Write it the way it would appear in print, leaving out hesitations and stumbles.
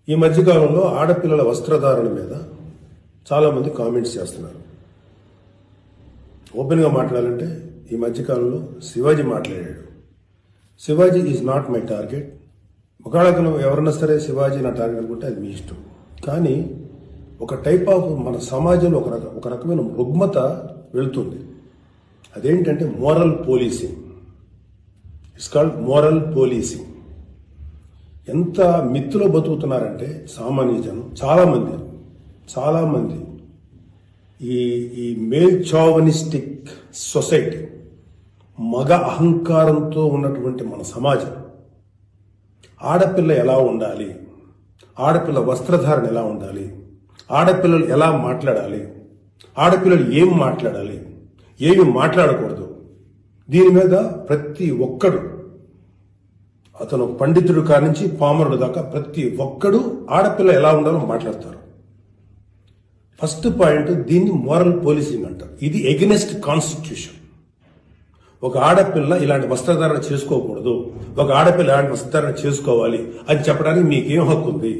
ఈ మధ్యకాలంలో ఆడపిల్లల వస్త్రధారణ మీద చాలామంది కామెంట్స్ చేస్తున్నారు. ఓపెన్గా మాట్లాడాలంటే ఈ మధ్యకాలంలో శివాజీ మాట్లాడాడు. Shivaji is not my target. ఒకవేళ ఎవరన్నా సరే శివాజీ నా టార్గెట్ అనుకుంటే అది మీ ఇష్టం. కానీ ఒక టైప్ ఆఫ్ మన సమాజంలో ఒక రకమైన రుగ్మత వెళుతుంది. అదేంటంటే moral policing. It's called moral policing. ఎంత మిత్తులో బతుకుతున్నారంటే సామాన్య జనం చాలామంది ఈ మేల్ చావనిస్టిక్ సొసైటీ, మగ అహంకారంతో ఉన్నటువంటి మన సమాజం, ఆడపిల్ల ఎలా ఉండాలి, ఆడపిల్ల వస్త్రధారణ ఎలా ఉండాలి, ఆడపిల్లలు ఎలా మాట్లాడాలి, ఆడపిల్లలు ఏం మాట్లాడాలి, ఏమి మాట్లాడకూడదు, దీని మీద ప్రతి ఒక్కడు, అతను పండితుడు కానించి పామరుడు దాకా ప్రతి ఒక్కడు ఆడపిల్ల ఎలా ఉండాలో మాట్లాడతారు. ఫస్ట్ పాయింట్, దీన్ని మోరల్ పోలీసింగ్ అంటారు. ఇది ఎగెనెస్ట్ కాన్స్టిట్యూషన్. ఒక ఆడపిల్ల ఇలాంటి వస్త్రధారణ చేసుకోకూడదు, ఒక ఆడపిల్ల ఇలాంటి వస్త్రధారణ చేసుకోవాలి అని చెప్పడానికి మీకేం హక్కు ఉంది?